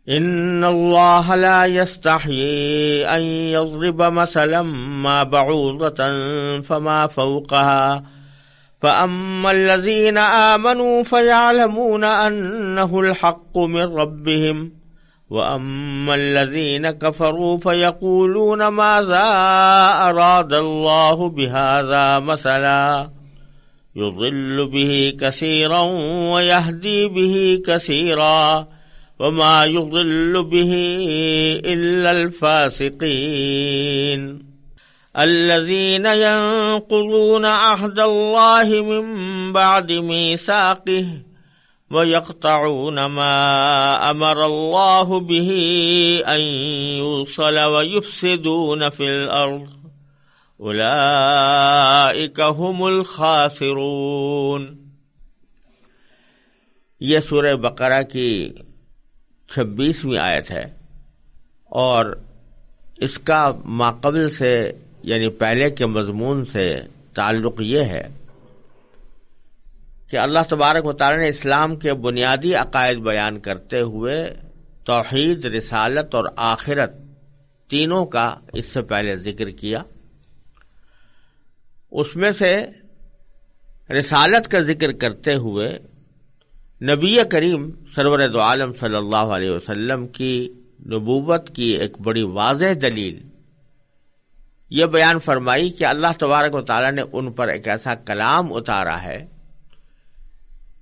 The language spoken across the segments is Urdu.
ان اللہ لا یستحیی ان یضرب مثلا ما بعوضة فما فوقها فاما الذین آمنوا فیعلمون انه الحق من ربهم واما الذین کفروا فیقولون ماذا اراد اللہ بهذا مثلا یضل به کثیرا ویہدی به کثیرا وما يضل به إلا الفاسقين الذين ينقضون عهد الله من بعد ميثاقه ويقطعون ما أمر الله به أن يوصل ويفسدون في الأرض أولئك هم الخاسرون۔ یہ سورہ بقرہ کی 26ویں آیت ہے، اور اس کا ماقبل سے یعنی پہلے کے مضمون سے تعلق یہ ہے کہ اللہ تبارک و تعالی نے اسلام کے بنیادی عقائد بیان کرتے ہوئے توحید، رسالت اور آخرت تینوں کا اس سے پہلے ذکر کیا۔ اس میں سے رسالت کا ذکر کرتے ہوئے نبی کریم سرور دو عالم صلی اللہ علیہ وسلم کی نبوت کی ایک بڑی واضح دلیل یہ بیان فرمائی کہ اللہ تبارک و تعالی نے ان پر ایک ایسا کلام اتارا ہے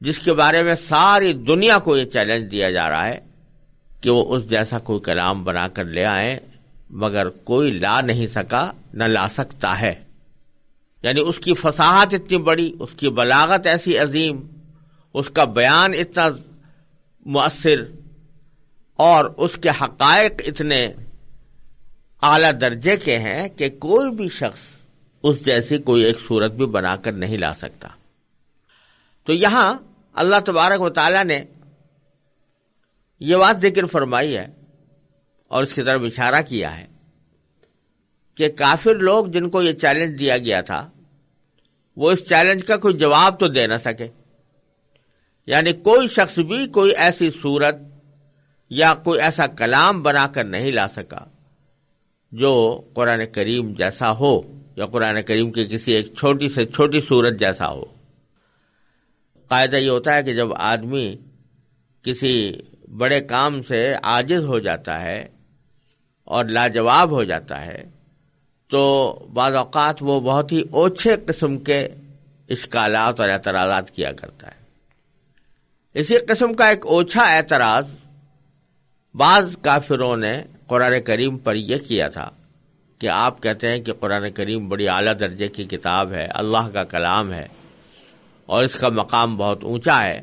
جس کے بارے میں ساری دنیا کو یہ چیلنج دیا جا رہا ہے کہ وہ اس جیسا کوئی کلام بنا کر لے آئیں، مگر کوئی لا نہیں سکا، نہ لا سکتا ہے۔ یعنی اس کی فصاحت اتنی بڑی، اس کی بلاغت ایسی عظیم، اس کا بیان اتنا مؤثر، اور اس کے حقائق اتنے اعلی درجے کے ہیں کہ کوئی بھی شخص اس جیسی کوئی ایک صورت بھی بنا کر نہیں لا سکتا۔ تو یہاں اللہ تبارک و تعالی نے یہ بات ذکر فرمائی ہے اور اس کی طرف اشارہ کیا ہے کہ کافر لوگ جن کو یہ چیلنج دیا گیا تھا وہ اس چیلنج کا کوئی جواب تو دے نہ سکے، یعنی کوئی شخص بھی کوئی ایسی صورت یا کوئی ایسا کلام بنا کر نہیں لا سکا جو قرآن کریم جیسا ہو یا قرآن کریم کی کسی ایک چھوٹی سے چھوٹی صورت جیسا ہو۔ قاعدہ یہ ہوتا ہے کہ جب آدمی کسی بڑے کام سے عاجز ہو جاتا ہے اور لاجواب ہو جاتا ہے تو بعض اوقات وہ بہت ہی اوچھے قسم کے اشکالات اور اعتراضات کیا کرتا ہے۔ اسی قسم کا ایک اوچھا اعتراض بعض کافروں نے قرآن کریم پر یہ کیا تھا کہ آپ کہتے ہیں کہ قرآن کریم بڑی اعلیٰ درجے کی کتاب ہے، اللہ کا کلام ہے اور اس کا مقام بہت اونچا ہے،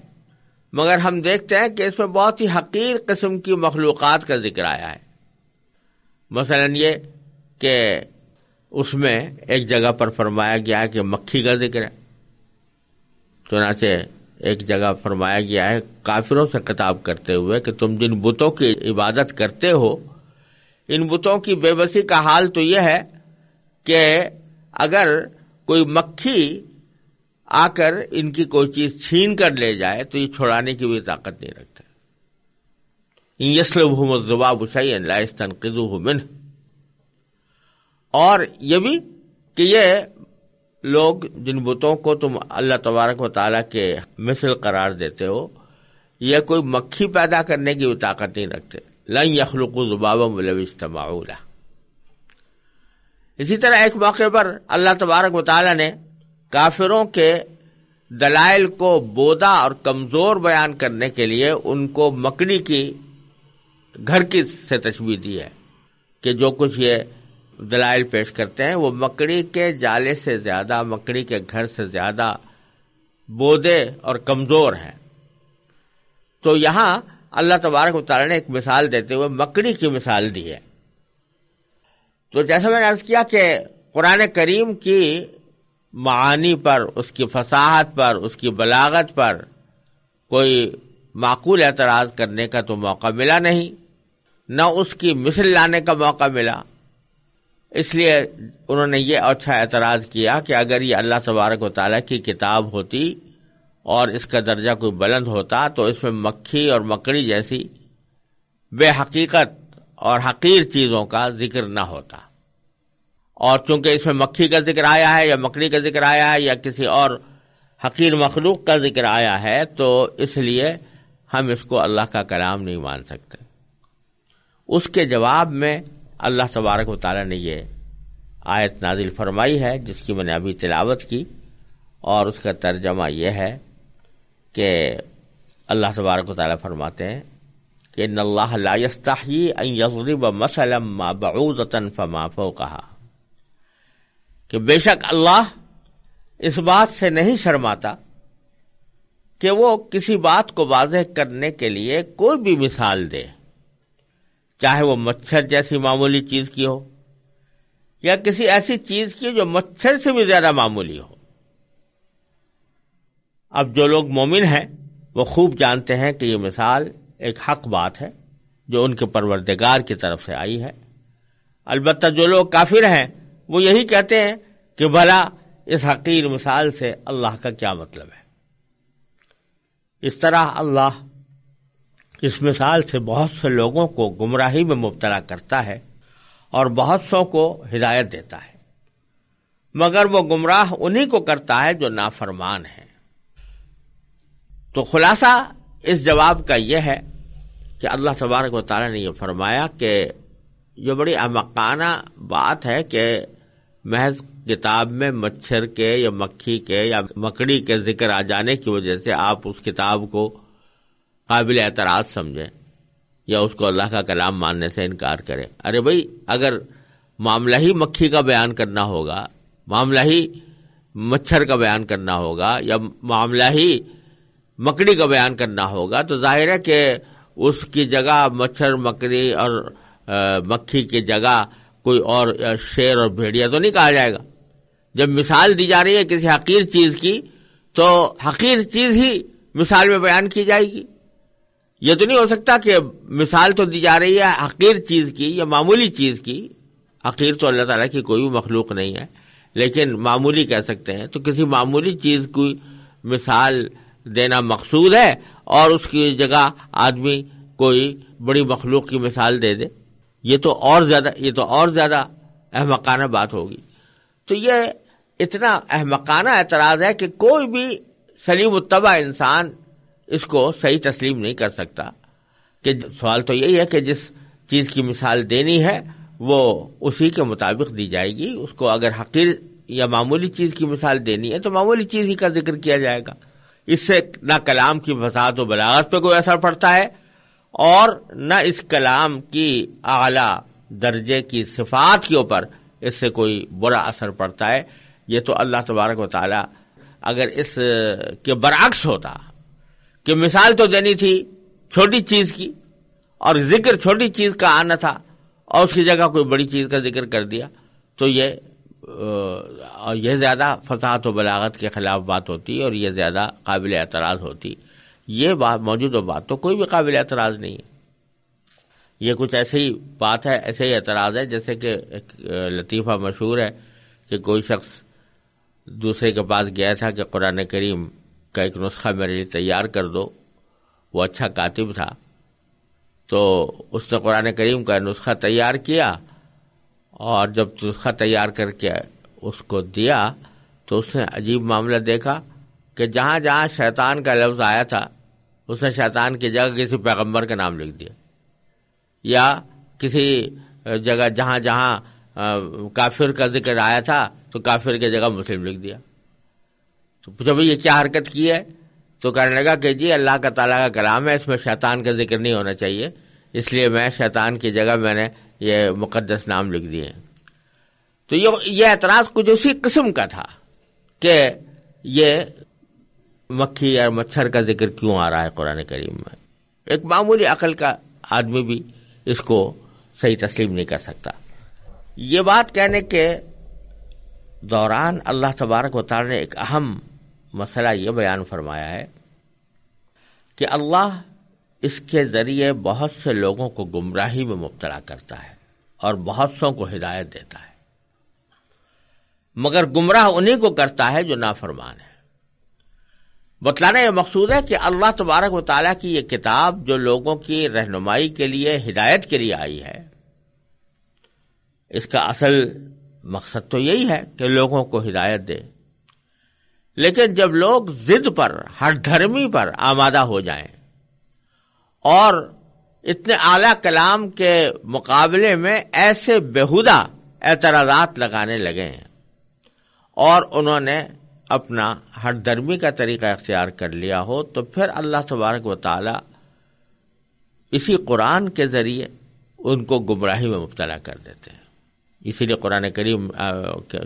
مگر ہم دیکھتے ہیں کہ اس میں بہت ہی حقیر قسم کی مخلوقات کا ذکر آیا ہے۔ مثلا یہ کہ اس میں ایک جگہ پر فرمایا گیا ہے کہ مکھی کا ذکر ہے، چنانچہ ایک جگہ فرمایا گیا ہے کافروں سے خطاب کرتے ہوئے کہ تم جن بتوں کی عبادت کرتے ہو ان بتوں کی بے بسی کا حال تو یہ ہے کہ اگر کوئی مکھی آ کر ان کی کوئی چیز چھین کر لے جائے تو یہ چھڑانے کی بھی طاقت نہیں رکھتے۔ ان یسلبہم الذباب شیئا لا یستنقذوہ منہ۔ اور یہ بھی کہ یہ لوگ جن بتوں کو تم اللہ تبارک و تعالیٰ کے مثل قرار دیتے ہو یہ کوئی مکھی پیدا کرنے کی بھی طاقت نہیں رکھتے۔ لن یخلقوا ذبابا ولو اجتمعوا لہ۔ اسی طرح ایک موقع پر اللہ تبارک و تعالیٰ نے کافروں کے دلائل کو بودا اور کمزور بیان کرنے کے لیے ان کو مکڑی کی گھر کی سے تشبیہ دی ہے کہ جو کچھ یہ دلائل پیش کرتے ہیں وہ مکڑی کے جالے سے زیادہ، مکڑی کے گھر سے زیادہ بودے اور کمزور ہیں۔ تو یہاں اللہ تبارک و تعالیٰ نے ایک مثال دیتے ہوئے مکڑی کی مثال دی ہے۔ تو جیسا میں نے عرض کیا کہ قرآن کریم کی معانی پر، اس کی فصاحت پر، اس کی بلاغت پر کوئی معقول اعتراض کرنے کا تو موقع ملا نہیں، نہ اس کی مثل لانے کا موقع ملا۔ اس لیے انہوں نے یہ اچھا اعتراض کیا کہ اگر یہ اللہ تبارک و تعالیٰ کی کتاب ہوتی اور اس کا درجہ کوئی بلند ہوتا تو اس میں مکھی اور مکڑی جیسی بے حقیقت اور حقیر چیزوں کا ذکر نہ ہوتا، اور چونکہ اس میں مکھی کا ذکر آیا ہے یا مکڑی کا ذکر آیا ہے یا کسی اور حقیر مخلوق کا ذکر آیا ہے، تو اس لیے ہم اس کو اللہ کا کلام نہیں مان سکتے۔ اس کے جواب میں اللہ تبارک و تعالیٰ نے یہ آیت نازل فرمائی ہے جس کی میں نے ابھی تلاوت کی، اور اس کا ترجمہ یہ ہے کہ اللہ تبارک و تعالیٰ فرماتے ہیں کہ ان اللہ لا یستحیی ان یضرب مثلا ما بعوضۃ فما فوقہا، کہ بے شک اللہ اس بات سے نہیں شرماتا کہ وہ کسی بات کو واضح کرنے کے لیے کوئی بھی مثال دے، چاہے وہ مچھر جیسی معمولی چیز کی ہو یا کسی ایسی چیز کی جو مچھر سے بھی زیادہ معمولی ہو۔ اب جو لوگ مومن ہیں وہ خوب جانتے ہیں کہ یہ مثال ایک حق بات ہے جو ان کے پروردگار کی طرف سے آئی ہے، البتہ جو لوگ کافر ہیں وہ یہی کہتے ہیں کہ بھلا اس حقیر مثال سے اللہ کا کیا مطلب ہے۔ اس طرح اللہ اس مثال سے بہت سے لوگوں کو گمراہی میں مبتلا کرتا ہے اور بہت سو کو ہدایت دیتا ہے، مگر وہ گمراہ انہی کو کرتا ہے جو نافرمان ہیں۔ تو خلاصہ اس جواب کا یہ ہے کہ اللہ تبارک و تعالیٰ نے یہ فرمایا کہ یہ بڑی احمقانہ بات ہے کہ محض کتاب میں مچھر کے یا مکھی کے یا مکڑی کے ذکر آ جانے کی وجہ سے آپ اس کتاب کو قابل اعتراض سمجھیں یا اس کو اللہ کا کلام ماننے سے انکار کریں۔ ارے بھائی، اگر معاملہ ہی مکھی کا بیان کرنا ہوگا، معاملہ ہی مچھر کا بیان کرنا ہوگا یا معاملہ ہی مکڑی کا بیان کرنا ہوگا تو ظاہر ہے کہ اس کی جگہ مچھر مکڑی اور مکھی کی جگہ کوئی اور شیر اور بھیڑیا تو نہیں کہا جائے گا۔ جب مثال دی جا رہی ہے کسی حقیر چیز کی تو حقیر چیز ہی مثال میں بیان کی جائے گی۔ یہ تو نہیں ہو سکتا کہ مثال تو دی جا رہی ہے حقیر چیز کی یا معمولی چیز کی، حقیر تو اللہ تعالیٰ کی کوئی بھی مخلوق نہیں ہے، لیکن معمولی کہہ سکتے ہیں، تو کسی معمولی چیز کی مثال دینا مقصود ہے اور اس کی جگہ آدمی کوئی بڑی مخلوق کی مثال دے دے، یہ تو اور زیادہ احمقانہ بات ہوگی۔ تو یہ اتنا احمقانہ اعتراض ہے کہ کوئی بھی سلیم الطبع انسان اس کو صحیح تسلیم نہیں کر سکتا۔ کہ سوال تو یہی ہے کہ جس چیز کی مثال دینی ہے وہ اسی کے مطابق دی جائے گی، اس کو اگر حقیر یا معمولی چیز کی مثال دینی ہے تو معمولی چیز ہی کا ذکر کیا جائے گا۔ اس سے نہ کلام کی فصاحت و بلاغت پہ کوئی اثر پڑتا ہے اور نہ اس کلام کی اعلیٰ درجے کی صفات کے اوپر اس سے کوئی برا اثر پڑتا ہے۔ یہ تو اللہ تبارک و تعالی اگر اس کے برعکس ہوتا کہ مثال تو دینی تھی چھوٹی چیز کی اور ذکر چھوٹی چیز کا آنا تھا اور اس کی جگہ کوئی بڑی چیز کا ذکر کر دیا تو یہ زیادہ فصاحت و بلاغت کے خلاف بات ہوتی اور یہ زیادہ قابل اعتراض ہوتی۔ یہ بات موجود بات تو کوئی بھی قابل اعتراض نہیں ہے، یہ کچھ ایسی ہی بات ہے، ایسے ہی اعتراض ہے جیسے کہ ایک لطیفہ مشہور ہے کہ کوئی شخص دوسرے کے پاس گیا تھا کہ قرآن کریم کا ایک نسخہ میرے لیے تیار کر دو، وہ اچھا کاتب تھا تو اس نے قرآن کریم کا نسخہ تیار کیا اور جب نسخہ تیار کر کے اس کو دیا تو اس نے عجیب معاملہ دیکھا کہ جہاں جہاں شیطان کا لفظ آیا تھا اس نے شیطان کی جگہ کسی پیغمبر کا نام لکھ دیا، یا کسی جگہ جہاں جہاں کافر کا ذکر آیا تھا تو کافر کی جگہ مسلم لکھ دیا۔ تو پوچھا بھائی یہ کیا حرکت کی ہے؟ تو کہنے لگا کہ جی اللہ کا تعالیٰ کا کلام ہے، اس میں شیطان کا ذکر نہیں ہونا چاہیے، اس لیے میں شیطان کی جگہ میں نے یہ مقدس نام لکھ دیے۔ تو یہ اعتراض کچھ اسی قسم کا تھا کہ یہ مکھی اور مچھر کا ذکر کیوں آ رہا ہے قرآن کریم میں۔ ایک معمولی عقل کا آدمی بھی اس کو صحیح تسلیم نہیں کر سکتا۔ یہ بات کہنے کے دوران اللہ تبارک و تعالی نے ایک اہم مسئلہ یہ بیان فرمایا ہے کہ اللہ اس کے ذریعے بہت سے لوگوں کو گمراہی میں مبتلا کرتا ہے اور بہت سوں کو ہدایت دیتا ہے، مگر گمراہ انہی کو کرتا ہے جو نافرمان ہے۔ بتلانا یہ مقصود ہے کہ اللہ تبارک و تعالیٰ کی یہ کتاب جو لوگوں کی رہنمائی کے لیے، ہدایت کے لیے آئی ہے، اس کا اصل مقصد تو یہی ہے کہ لوگوں کو ہدایت دے. لیکن جب لوگ ضد پر، ہٹ دھرمی پر آمادہ ہو جائیں اور اتنے اعلیٰ کلام کے مقابلے میں ایسے بیہودہ اعتراضات لگانے لگے ہیں اور انہوں نے اپنا ہٹ دھرمی کا طریقہ اختیار کر لیا ہو، تو پھر اللہ تبارک و تعالی اسی قرآن کے ذریعے ان کو گمراہی میں مبتلا کر دیتے ہیں. اسی لیے قرآن کریم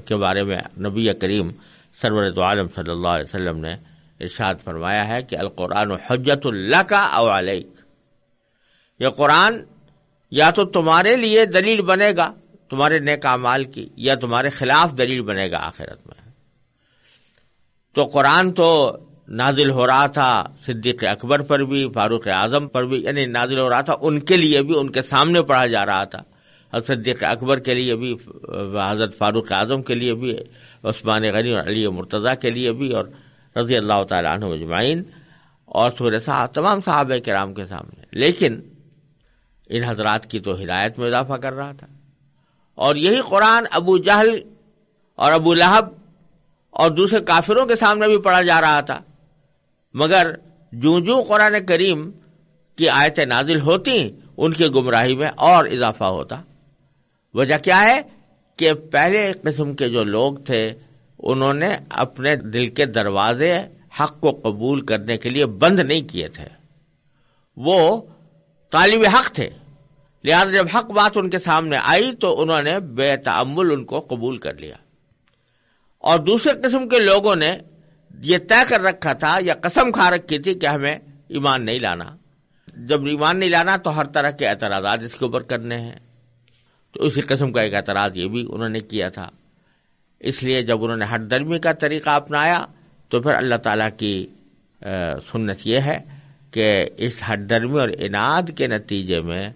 کے بارے میں نبی کریم سرور دو عالم صلی اللہ علیہ وسلم نے ارشاد فرمایا ہے کہ القرآن حجت لک او علیک، یہ قرآن یا تو تمہارے لیے دلیل بنے گا تمہارے نیک اعمال کی، یا تمہارے خلاف دلیل بنے گا آخرت میں. تو قرآن تو نازل ہو رہا تھا صدیق اکبر پر بھی، فاروق اعظم پر بھی، یعنی نازل ہو رہا تھا ان کے لیے بھی، ان کے سامنے پڑھا جا رہا تھا. صدیق اکبر کے لیے بھی، حضرت فاروق اعظم کے لیے بھی، عثمان غنی اور علی مرتضیٰ کے لیے بھی، اور رضی اللہ تعالیٰ عنہ اجمعین، اور سورہ تمام صحابہ کرام کے سامنے. لیکن ان حضرات کی تو ہدایت میں اضافہ کر رہا تھا. اور یہی قرآن ابو جہل اور ابو لہب اور دوسرے کافروں کے سامنے بھی پڑھا جا رہا تھا، مگر جوں قرآن کریم کی آیتیں نازل ہوتی ان کی گمراہی میں اور اضافہ ہوتا. وجہ کیا ہے کہ پہلے قسم کے جو لوگ تھے انہوں نے اپنے دل کے دروازے حق کو قبول کرنے کے لیے بند نہیں کیے تھے، وہ طالب حق تھے. لہذا جب حق بات ان کے سامنے آئی تو انہوں نے بے تأمل ان کو قبول کر لیا. اور دوسرے قسم کے لوگوں نے یہ طے کر رکھا تھا یا قسم کھا رکھی تھی کہ ہمیں ایمان نہیں لانا. جب ایمان نہیں لانا تو ہر طرح کے اعتراضات اس کے اوپر کرنے ہیں. تو اسی قسم کا ایک اعتراض یہ بھی انہوں نے کیا تھا. اس لیے جب انہوں نے ہٹ دھرمی کا طریقہ اپنایا تو پھر اللہ تعالیٰ کی سنت یہ ہے کہ اس ہٹ دھرمی اور عناد کے نتیجے میں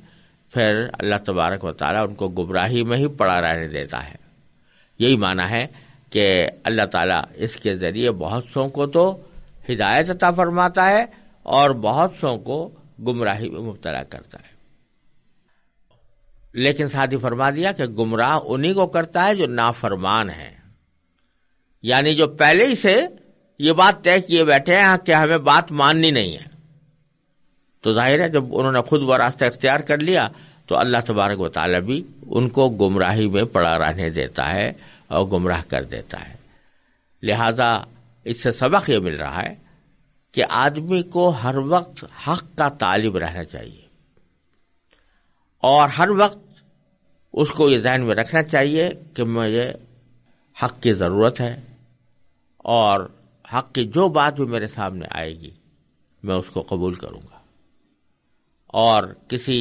پھر اللہ تبارک و تعالیٰ ان کو گمراہی میں ہی پڑا رہنے دیتا ہے. یہی معنی ہے کہ اللہ تعالیٰ اس کے ذریعے بہت سوں کو تو ہدایت عطا فرماتا ہے اور بہت سوں کو گمراہی میں مبتلا کرتا ہے. لیکن ساتھ ہی فرما دیا کہ گمراہ انہی کو کرتا ہے جو نافرمان ہے، یعنی جو پہلے ہی سے یہ بات طے کیے بیٹھے ہیں کہ ہمیں بات ماننی نہیں ہے. تو ظاہر ہے جب انہوں نے خود وہ راستہ اختیار کر لیا تو اللہ تبارک و تعالیٰ بھی ان کو گمراہی میں پڑا رہنے دیتا ہے اور گمراہ کر دیتا ہے. لہذا اس سے سبق یہ مل رہا ہے کہ آدمی کو ہر وقت حق کا طالب رہنا چاہیے اور ہر وقت اس کو یہ ذہن میں رکھنا چاہیے کہ مجھے حق کی ضرورت ہے اور حق کی جو بات بھی میرے سامنے آئے گی میں اس کو قبول کروں گا. اور کسی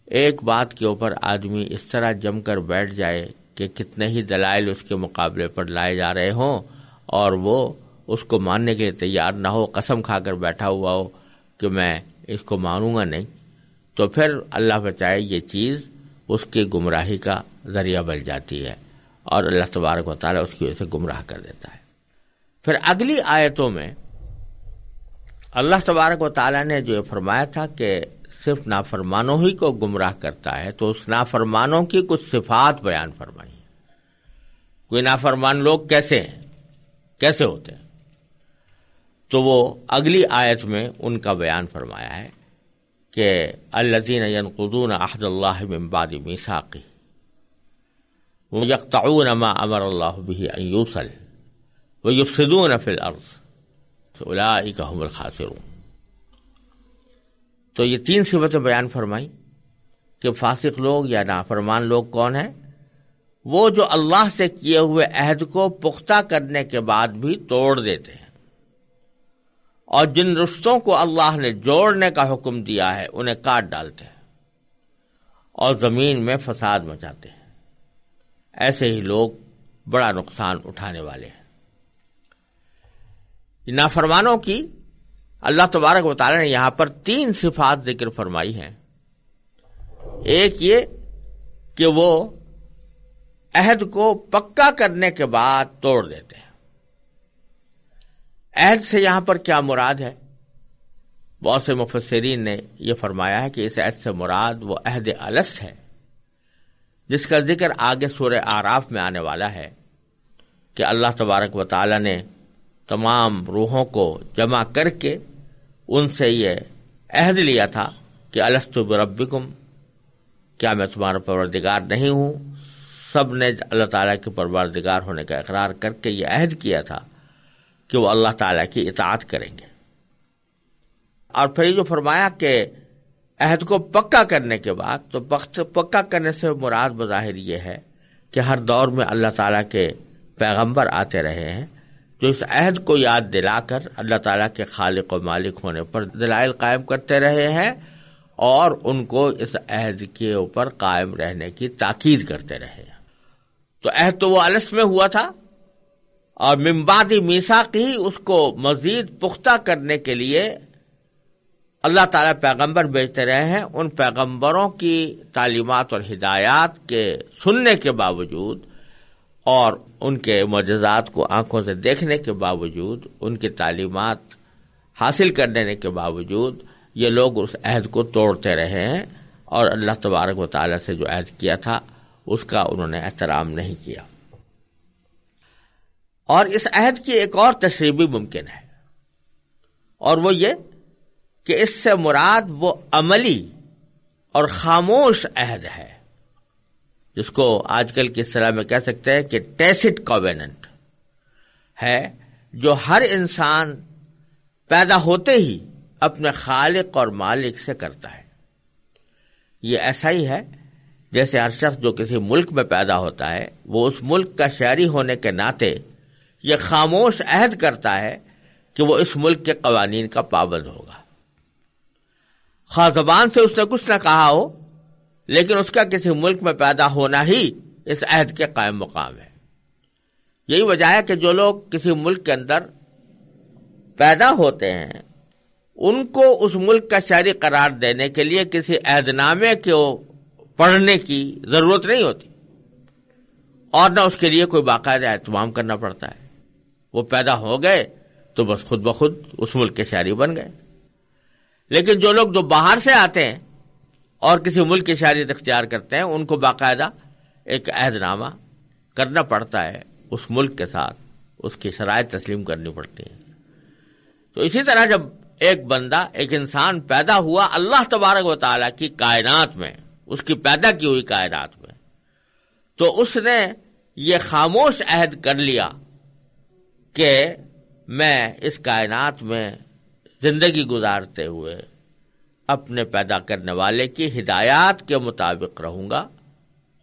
ایک بات کے اوپر آدمی اس طرح جم کر بیٹھ جائے کہ کتنے ہی دلائل اس کے مقابلے پر لائے جا رہے ہوں اور وہ اس کو ماننے کے لیے تیار نہ ہو، قسم کھا کر بیٹھا ہوا ہو کہ میں اس کو مانوں گا نہیں، تو پھر اللہ بچائے یہ چیز اس کی گمراہی کا ذریعہ بن جاتی ہے اور اللہ تبارک و تعالیٰ اس کی وجہ سے گمراہ کر دیتا ہے. پھر اگلی آیتوں میں اللہ تبارک و تعالیٰ نے جو فرمایا تھا کہ صرف نافرمانوں ہی کو گمراہ کرتا ہے، تو اس نافرمانوں کی کچھ صفات بیان فرمائی. کوئی نافرمان لوگ کیسے ہیں، کیسے ہوتے ہیں، تو وہ اگلی آیت میں ان کا بیان فرمایا ہے کہ الذین ینقضون عہد اللہ من بعد میثاقہ ویقطعون ما امر اللہ بہ ان یوصل ویفسدون فی الارض اولئک هم الخاسرون. تو یہ تین صفتیں بیان فرمائی کہ فاسق لوگ یا نافرمان لوگ کون ہیں. وہ جو اللہ سے کیے ہوئے عہد کو پختہ کرنے کے بعد بھی توڑ دیتے ہیں اور جن رشتوں کو اللہ نے جوڑنے کا حکم دیا ہے انہیں کاٹ ڈالتے ہیں اور زمین میں فساد مچاتے ہیں. ایسے ہی لوگ بڑا نقصان اٹھانے والے ہیں. نافرمانوں کی اللہ تبارک و تعالی نے یہاں پر تین صفات ذکر فرمائی ہیں. ایک یہ کہ وہ عہد کو پکا کرنے کے بعد توڑ دیتے ہیں. عہد سے یہاں پر کیا مراد ہے؟ بہت سے مفسرین نے یہ فرمایا ہے کہ اس عہد سے مراد وہ عہد الست ہے جس کا ذکر آگے سورہ اعراف میں آنے والا ہے کہ اللہ تبارک و تعالی نے تمام روحوں کو جمع کر کے ان سے یہ عہد لیا تھا کہ الست بربکم، کیا میں تمہارا پروردگار نہیں ہوں؟ سب نے اللہ تعالیٰ کے پروردگار ہونے کا اقرار کر کے یہ عہد کیا تھا کہ وہ اللہ تعالیٰ کی اطاعت کریں گے۔ اور پھر جو فرمایا کہ عہد کو پکا کرنے کے بعد، تو پکا کرنے سے مراد بظاہر یہ ہے کہ ہر دور میں اللہ تعالیٰ کے پیغمبر آتے رہے ہیں جو اس عہد کو یاد دلا کر اللہ تعالیٰ کے خالق و مالک ہونے پر دلائل قائم کرتے رہے ہیں اور ان کو اس عہد کے اوپر قائم رہنے کی تاکید کرتے رہے ہیں۔ تو عہد تو وہ الست میں ہوا تھا، اور من بعد میثاق ہی اس کو مزید پختہ کرنے کے لیے اللہ تعالیٰ پیغمبر بھیجتے رہے ہیں۔ ان پیغمبروں کی تعلیمات اور ہدایات کے سننے کے باوجود اور ان کے معجزات کو آنکھوں سے دیکھنے کے باوجود، ان کی تعلیمات حاصل کرنے کے باوجود، یہ لوگ اس عہد کو توڑتے رہے ہیں اور اللہ تبارک و تعالیٰ سے جو عہد کیا تھا اس کا انہوں نے احترام نہیں کیا۔ اور اس عہد کی ایک اور تشریح بھی ممکن ہے، اور وہ یہ کہ اس سے مراد وہ عملی اور خاموش عہد ہے جس کو آج کل کی اصطلاح میں کہہ سکتے ہیں کہ ٹیسٹ کوویننٹ ہے، جو ہر انسان پیدا ہوتے ہی اپنے خالق اور مالک سے کرتا ہے۔ یہ ایسا ہی ہے جیسے ہر شخص جو کسی ملک میں پیدا ہوتا ہے وہ اس ملک کا شہری ہونے کے ناطے یہ خاموش عہد کرتا ہے کہ وہ اس ملک کے قوانین کا پابند ہوگا، خواہ زبان سے اس نے کچھ نہ کہا ہو، لیکن اس کا کسی ملک میں پیدا ہونا ہی اس عہد کے قائم مقام ہے۔ یہی وجہ ہے کہ جو لوگ کسی ملک کے اندر پیدا ہوتے ہیں ان کو اس ملک کا شہری قرار دینے کے لیے کسی عہد نامے کو پڑھنے کی ضرورت نہیں ہوتی، اور نہ اس کے لیے کوئی باقاعدہ اہتمام کرنا پڑتا ہے۔ وہ پیدا ہو گئے تو بس خود بخود اس ملک کے شہری بن گئے۔ لیکن جو لوگ جو باہر سے آتے ہیں اور کسی ملک کی شہریت اختیار کرتے ہیں ان کو باقاعدہ ایک عہد نامہ کرنا پڑتا ہے، اس ملک کے ساتھ اس کی شرائط تسلیم کرنی پڑتی ہیں۔ تو اسی طرح جب ایک بندہ، ایک انسان پیدا ہوا اللہ تبارک و تعالیٰ کی کائنات میں، اس کی پیدا کی ہوئی کائنات میں، تو اس نے یہ خاموش عہد کر لیا کہ میں اس کائنات میں زندگی گزارتے ہوئے اپنے پیدا کرنے والے کی ہدایات کے مطابق رہوں گا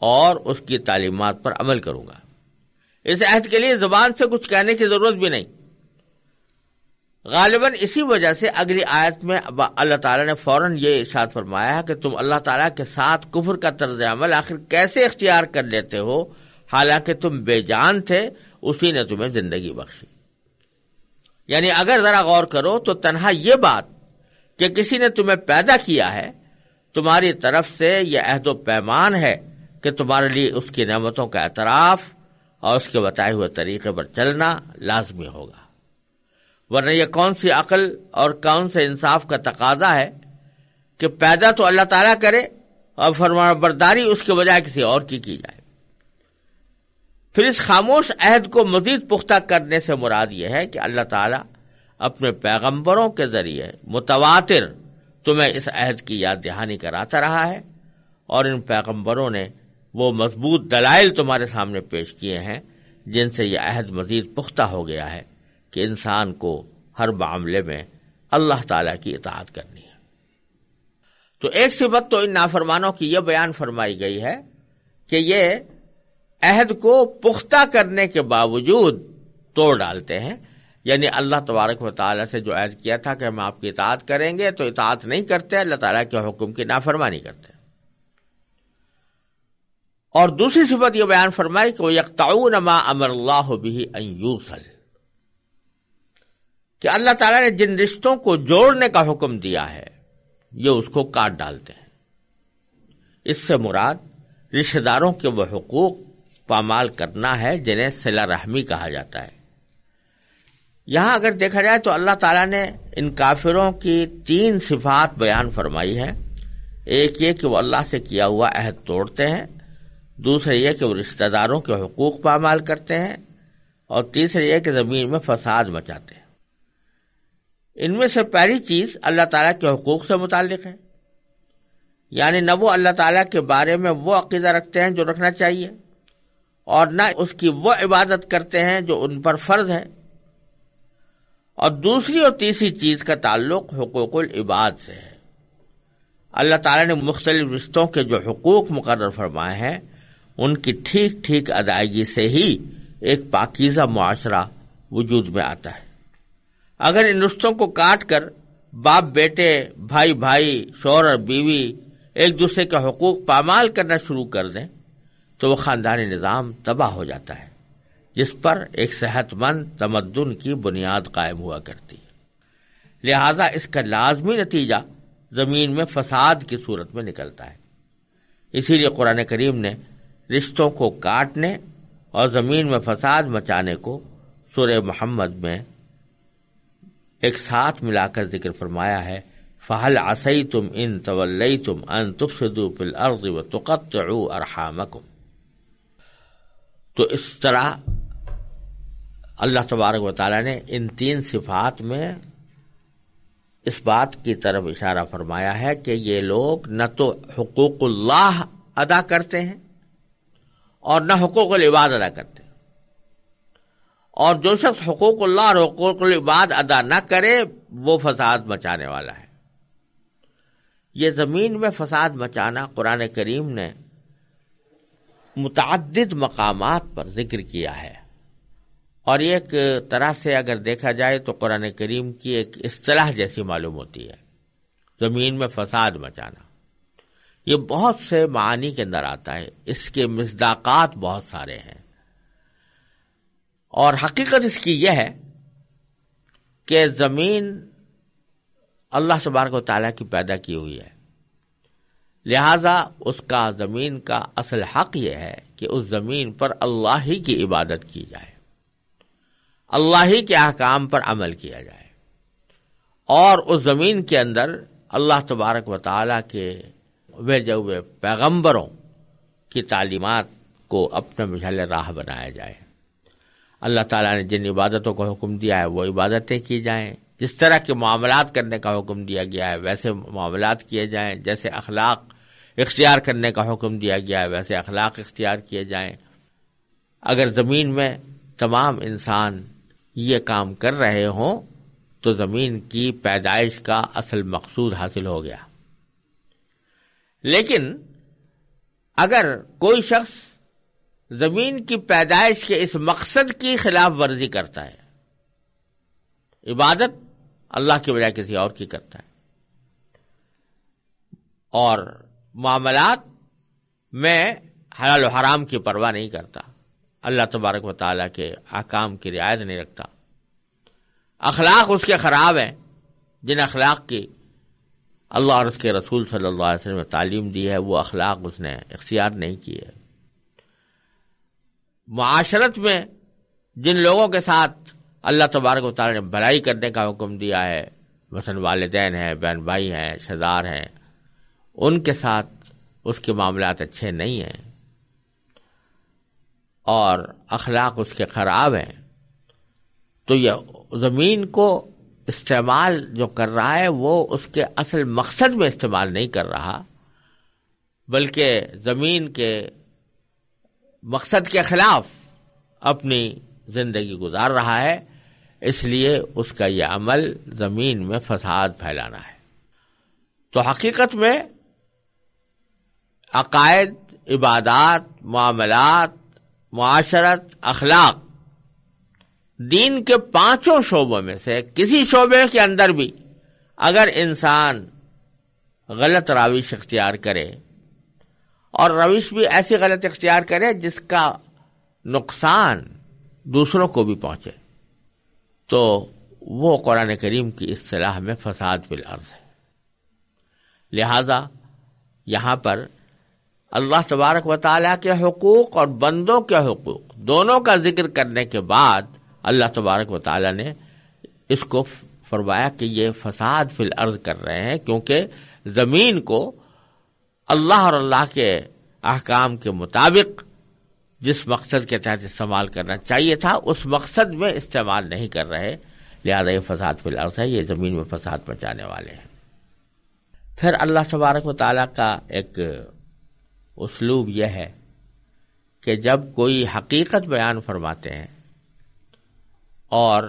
اور اس کی تعلیمات پر عمل کروں گا۔ اس عہد کے لیے زبان سے کچھ کہنے کی ضرورت بھی نہیں۔ غالباً اسی وجہ سے اگلی آیت میں اللہ تعالیٰ نے فوراً یہ ارشاد فرمایا کہ تم اللہ تعالیٰ کے ساتھ کفر کا طرز عمل آخر کیسے اختیار کر لیتے ہو، حالانکہ تم بے جان تھے، اسی نے تمہیں زندگی بخشی۔ یعنی اگر ذرا غور کرو تو تنہا یہ بات کہ کسی نے تمہیں پیدا کیا ہے تمہاری طرف سے یہ عہد و پیمان ہے کہ تمہارے لیے اس کی نعمتوں کا اعتراف اور اس کے بتائے ہوئے طریقے پر چلنا لازمی ہوگا، ورنہ یہ کون سی عقل اور کون سے انصاف کا تقاضا ہے کہ پیدا تو اللہ تعالیٰ کرے اور فرمانبرداری اس کے بجائے کسی اور کی جائے۔ پھر اس خاموش عہد کو مزید پختہ کرنے سے مراد یہ ہے کہ اللہ تعالیٰ اپنے پیغمبروں کے ذریعے متواتر تمہیں اس عہد کی یاد دہانی کراتا رہا ہے، اور ان پیغمبروں نے وہ مضبوط دلائل تمہارے سامنے پیش کیے ہیں جن سے یہ عہد مزید پختہ ہو گیا ہے کہ انسان کو ہر معاملے میں اللہ تعالیٰ کی اطاعت کرنی ہے۔ تو ایک صفت تو ان نافرمانوں کی یہ بیان فرمائی گئی ہے کہ یہ عہد کو پختہ کرنے کے باوجود توڑ ڈالتے ہیں، یعنی اللہ تبارک و تعالیٰ سے جو عہد کیا تھا کہ ہم آپ کی اطاعت کریں گے تو اطاعت نہیں کرتے، اللہ تعالیٰ کے حکم کی نافرمانی کرتے۔ اور دوسری صفت یہ بیان فرمائی کہ وَيَقْطَعُونَ مَا أَمَرَ اللَّهُ بِهِ أَن يُوصَلَ، کہ اللہ تعالیٰ نے جن رشتوں کو جوڑنے کا حکم دیا ہے یہ اس کو کاٹ ڈالتے ہیں۔ اس سے مراد رشتہ داروں کے وہ حقوق پامال کرنا ہے جنہیں صلہ رحمی کہا جاتا ہے۔ یہاں اگر دیکھا جائے تو اللہ تعالیٰ نے ان کافروں کی 3 صفات بیان فرمائی ہیں. ایک یہ کہ وہ اللہ سے کیا ہوا عہد توڑتے ہیں، دوسرا یہ کہ وہ رشتہ داروں کے حقوق پامال کرتے ہیں، اور تیسرا یہ کہ زمین میں فساد مچاتے ہیں. ان میں سے پہلی چیز اللہ تعالیٰ کے حقوق سے متعلق ہے، یعنی نہ وہ اللہ تعالیٰ کے بارے میں وہ عقیدہ رکھتے ہیں جو رکھنا چاہیے، اور نہ اس کی وہ عبادت کرتے ہیں جو ان پر فرض ہے. اور دوسری اور تیسری چیز کا تعلق حقوق العباد سے ہے. اللہ تعالیٰ نے مختلف رشتوں کے جو حقوق مقرر فرمائے ہیں ان کی ٹھیک ٹھیک ادائیگی سے ہی ایک پاکیزہ معاشرہ وجود میں آتا ہے. اگر ان رشتوں کو کاٹ کر باپ بیٹے، بھائی بھائی، شوہر اور بیوی ایک دوسرے کے حقوق پامال کرنا شروع کر دیں تو وہ خاندانی نظام تباہ ہو جاتا ہے، جس پر ایک صحت مند تمدن کی بنیاد قائم ہوا کرتی ہے. لہذا اس کا لازمی نتیجہ زمین میں فساد کی صورت میں نکلتا ہے. اسی لیے قرآن کریم نے رشتوں کو کاٹنے اور زمین میں فساد مچانے کو سورہ محمد میں ایک ساتھ ملا کر ذکر فرمایا ہے. فَهَلْ عَصَيْتُمْ إِن تَوَلَّيْتُمْ أَن تُفْسِدُوا فِي الْأَرْضِ وَتُقَطِّعُوا أَرْحَامَكُمْ. تو اس طرح اللہ تبارک و تعالیٰ نے ان 3 صفات میں اس بات کی طرف اشارہ فرمایا ہے کہ یہ لوگ نہ تو حقوق اللہ ادا کرتے ہیں اور نہ حقوق العباد ادا کرتے ہیں، اور جو شخص حقوق اللہ اور حقوق العباد ادا نہ کرے وہ فساد مچانے والا ہے. یہ زمین میں فساد مچانا قرآن کریم نے متعدد مقامات پر ذکر کیا ہے، اور یہ ایک طرح سے اگر دیکھا جائے تو قرآن کریم کی ایک اصطلاح جیسی معلوم ہوتی ہے. زمین میں فساد مچانا یہ بہت سے معانی کے اندر آتا ہے، اس کے مصداقات بہت سارے ہیں، اور حقیقت اس کی یہ ہے کہ زمین اللہ تبارک و تعالیٰ کی پیدا کی ہوئی ہے، لہذا اس کا زمین کا اصل حق یہ ہے کہ اس زمین پر اللہ ہی کی عبادت کی جائے، اللہ ہی کے احکام پر عمل کیا جائے، اور اس زمین کے اندر اللہ تبارک و تعالیٰ کے بھیجے ہوئے پیغمبروں کی تعلیمات کو اپنا مشعل راہ بنایا جائے. اللہ تعالیٰ نے جن عبادتوں کو حکم دیا ہے وہ عبادتیں کی جائیں، جس طرح کے معاملات کرنے کا حکم دیا گیا ہے ویسے معاملات کیے جائیں، جیسے اخلاق اختیار کرنے کا حکم دیا گیا ہے ویسے اخلاق اختیار کیے جائیں. اگر زمین میں تمام انسان یہ کام کر رہے ہوں تو زمین کی پیدائش کا اصل مقصود حاصل ہو گیا. لیکن اگر کوئی شخص زمین کی پیدائش کے اس مقصد کی خلاف ورزی کرتا ہے، عبادت اللہ کی بجائے کسی اور کی کرتا ہے، اور معاملات میں حلال و حرام کی پرواہ نہیں کرتا، اللہ تبارک و تعالیٰ کے احکام کی رعایت نہیں رکھتا، اخلاق اس کے خراب ہیں، جن اخلاق کی اللہ اور اس کے رسول صلی اللہ علیہ وسلم نے تعلیم دی ہے وہ اخلاق اس نے اختیار نہیں کیے. معاشرت میں جن لوگوں کے ساتھ اللہ تبارک و تعالیٰ نے بھلائی کرنے کا حکم دیا ہے، مثلا والدین ہیں، بہن بھائی ہیں، رشتہ دار ہیں، ان کے ساتھ اس کے معاملات اچھے نہیں ہیں اور اخلاق اس کے خراب ہیں، تو یہ زمین کو استعمال جو کر رہا ہے وہ اس کے اصل مقصد میں استعمال نہیں کر رہا، بلکہ زمین کے مقصد کے خلاف اپنی زندگی گزار رہا ہے. اس لیے اس کا یہ عمل زمین میں فساد پھیلانا ہے. تو حقیقت میں عقائد، عبادات، معاملات، معاشرت، اخلاق، دین کے 5 شعبوں میں سے کسی شعبے کے اندر بھی اگر انسان غلط روش اختیار کرے، اور روش بھی ایسی غلط اختیار کرے جس کا نقصان دوسروں کو بھی پہنچے، تو وہ قرآن کریم کی اصطلاح میں فساد فی الارض ہے. لہذا یہاں پر اللہ تبارک و تعالیٰ کے حقوق اور بندوں کے حقوق دونوں کا ذکر کرنے کے بعد اللہ تبارک و تعالیٰ نے اس کو فرمایا کہ یہ فساد فی الارض کر رہے ہیں، کیونکہ زمین کو اللہ اور اللہ کے احکام کے مطابق جس مقصد کے تحت استعمال کرنا چاہیے تھا اس مقصد میں استعمال نہیں کر رہے، لہذا یہ فساد فی الارض ہے، یہ زمین میں فساد مچانے والے ہیں۔ پھر اللہ تبارک و تعالیٰ کا ایک اسلوب یہ ہے کہ جب کوئی حقیقت بیان فرماتے ہیں اور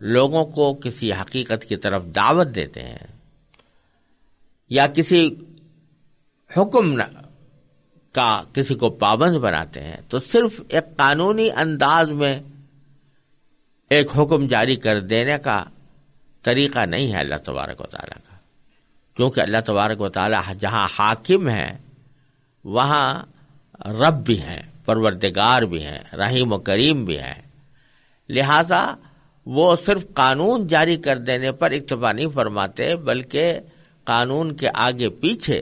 لوگوں کو کسی حقیقت کی طرف دعوت دیتے ہیں یا کسی حکم کا کسی کو پابند بناتے ہیں، تو صرف ایک قانونی انداز میں ایک حکم جاری کر دینے کا طریقہ نہیں ہے اللہ تبارک و تعالیٰ کا، کیونکہ اللہ تبارک و تعالیٰ جہاں حاکم ہے وہاں رب بھی ہیں، پروردگار بھی ہیں، رحیم و کریم بھی ہیں، لہذا وہ صرف قانون جاری کر دینے پر اکتفا نہیں فرماتے، بلکہ قانون کے آگے پیچھے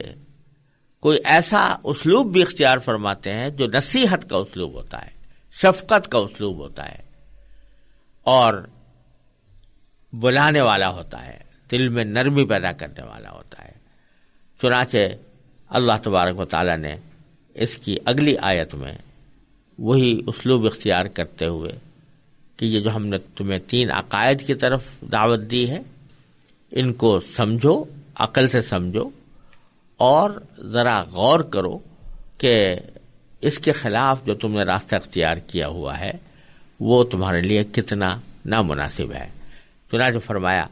کوئی ایسا اسلوب بھی اختیار فرماتے ہیں جو نصیحت کا اسلوب ہوتا ہے، شفقت کا اسلوب ہوتا ہے اور بلانے والا ہوتا ہے، دل میں نرمی پیدا کرنے والا ہوتا ہے۔ چنانچہ اللہ تبارک و تعالیٰ نے اس کی اگلی آیت میں وہی اسلوب اختیار کرتے ہوئے کہ یہ جو ہم نے تمہیں 3 عقائد کی طرف دعوت دی ہے، ان کو سمجھو، عقل سے سمجھو اور ذرا غور کرو کہ اس کے خلاف جو تم نے راستہ اختیار کیا ہوا ہے وہ تمہارے لیے کتنا نامناسب ہے۔ چنانچہ فرمایا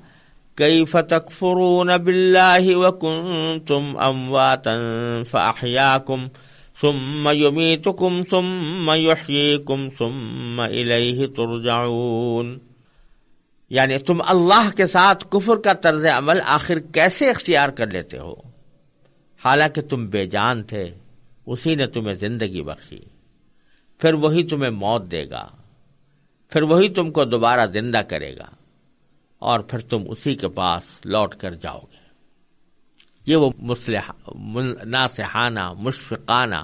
کیف تکفرون باللہ وکنتم امواتا فاحیاکم ثم یمیتکم ثم یحییکم ثم الیہ ترجعون، یعنی تم اللہ کے ساتھ کفر کا طرز عمل آخر کیسے اختیار کر لیتے ہو، حالانکہ تم بے جان تھے، اسی نے تمہیں زندگی بخشی، پھر وہی تمہیں موت دے گا، پھر وہی تم کو دوبارہ زندہ کرے گا اور پھر تم اسی کے پاس لوٹ کر جاؤ گے۔ یہ وہ ناصحانہ مشفقانہ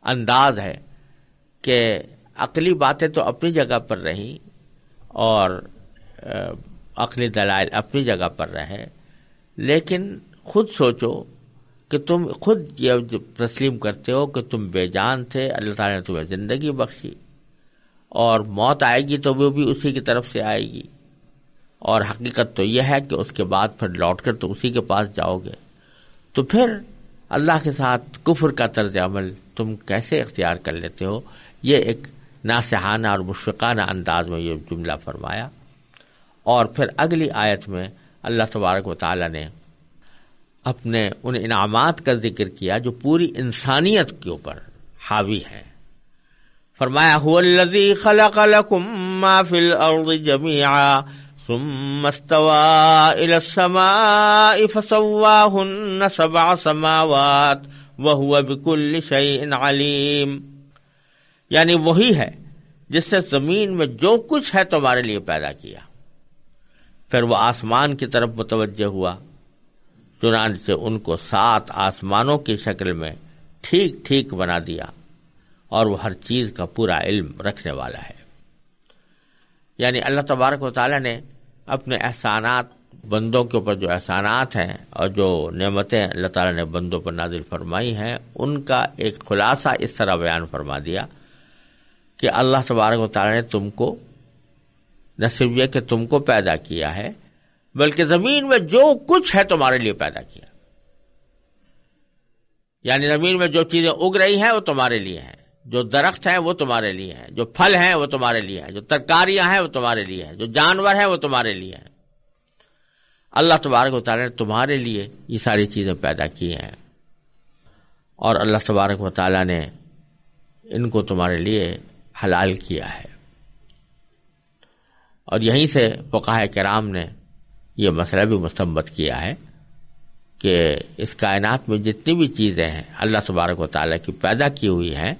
انداز ہے کہ عقلی باتیں تو اپنی جگہ پر رہیں اور عقلی دلائل اپنی جگہ پر رہے، لیکن خود سوچو کہ تم خود یہ تسلیم کرتے ہو کہ تم بے جان تھے، اللہ تعالیٰ نے تمہیں زندگی بخشی اور موت آئے گی تو وہ بھی اسی کی طرف سے آئے گی، اور حقیقت تو یہ ہے کہ اس کے بعد پھر لوٹ کر تو اسی کے پاس جاؤ گے، تو پھر اللہ کے ساتھ کفر کا طرز عمل تم کیسے اختیار کر لیتے ہو؟ یہ ایک ناصحانہ اور مشفقانہ انداز میں یہ جملہ فرمایا۔ اور پھر اگلی آیت میں اللہ تبارک و تعالی نے اپنے ان انعامات کا ذکر کیا جو پوری انسانیت کے اوپر حاوی ہے۔ فرمایا هو الذی خلق لکم ما فی الارض جمیعا ثم استوى الى السماء فسواهن 7 سماوات وهو بكل شيء علیم، یعنی وہی ہے جس نے زمین میں جو کچھ ہے تمہارے لیے پیدا کیا، پھر وہ آسمان کی طرف متوجہ ہوا، چنانچہ ان کو 7 آسمانوں کی شکل میں ٹھیک ٹھیک بنا دیا، اور وہ ہر چیز کا پورا علم رکھنے والا ہے۔ یعنی اللہ تبارک و تعالیٰ نے اپنے احسانات، بندوں کے اوپر جو احسانات ہیں اور جو نعمتیں اللہ تعالیٰ نے بندوں پر نازل فرمائی ہیں، ان کا ایک خلاصہ اس طرح بیان فرما دیا کہ اللہ تبارک و تعالیٰ نے تم کو نہ صرف یہ کہ تم کو پیدا کیا ہے، بلکہ زمین میں جو کچھ ہے تمہارے لیے پیدا کیا، یعنی زمین میں جو چیزیں اگ رہی ہیں وہ تمہارے لیے ہیں، جو درخت ہیں وہ تمہارے لیے ہیں، جو پھل ہیں وہ تمہارے لیے ہیں، جو ترکاریاں ہیں وہ تمہارے لیے ہیں، جو جانور ہیں وہ تمہارے لیے ہیں۔ اللہ تبارک و تعالیٰ نے تمہارے لیے یہ ساری چیزیں پیدا کی ہیں، اور اللہ تبارک و تعالیٰ نے ان کو تمہارے لیے حلال کیا ہے۔ اور یہیں سے فقہاء کرام نے یہ مسئلہ بھی مستنبط کیا ہے کہ اس کائنات میں جتنی بھی چیزیں ہیں اللہ تبارک و تعالیٰ کی پیدا کی ہوئی ہیں،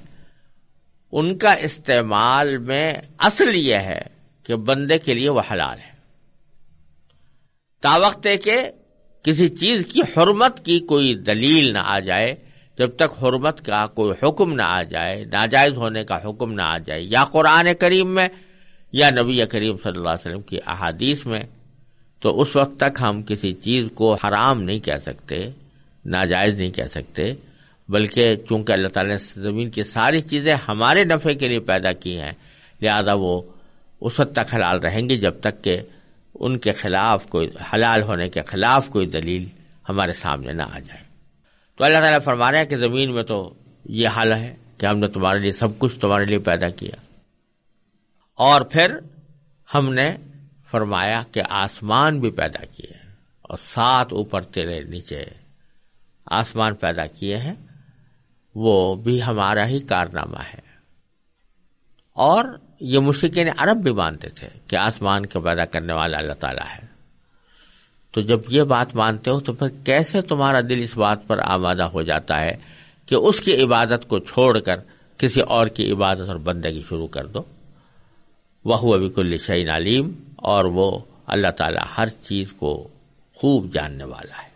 ان کا استعمال میں اصل یہ ہے کہ بندے کے لیے وہ حلال ہے، تاوقت کہ کسی چیز کی حرمت کی کوئی دلیل نہ آ جائے، جب تک حرمت کا کوئی حکم نہ آ جائے، ناجائز ہونے کا حکم نہ آ جائے، یا قرآن کریم میں یا نبی کریم صلی اللہ علیہ وسلم کی احادیث میں، تو اس وقت تک ہم کسی چیز کو حرام نہیں کہہ سکتے، ناجائز نہیں کہہ سکتے، بلکہ چونکہ اللہ تعالیٰ نے زمین کی ساری چیزیں ہمارے نفع کے لیے پیدا کی ہیں، لہذا وہ اس وقت تک حلال رہیں گی جب تک کہ ان کے خلاف کوئی حلال ہونے کے خلاف کوئی دلیل ہمارے سامنے نہ آ جائے۔ تو اللہ تعالیٰ فرما رہے ہیں کہ زمین میں تو یہ حال ہے کہ ہم نے تمہارے لیے سب کچھ تمہارے لیے پیدا کیا، اور پھر ہم نے فرمایا کہ آسمان بھی پیدا کیے اور 7 اوپر تیرے نیچے آسمان پیدا کیے ہیں، وہ بھی ہمارا ہی کارنامہ ہے۔ اور یہ مشرکین عرب بھی مانتے تھے کہ آسمان کو پیدا کرنے والا اللہ تعالیٰ ہے۔ تو جب یہ بات مانتے ہو تو پھر کیسے تمہارا دل اس بات پر آمادہ ہو جاتا ہے کہ اس کی عبادت کو چھوڑ کر کسی اور کی عبادت اور بندگی شروع کر دو؟ وَهُوَ بِكُلِّ شَيْءٍ عَلِيمٌ، اور وہ اللہ تعالیٰ ہر چیز کو خوب جاننے والا ہے۔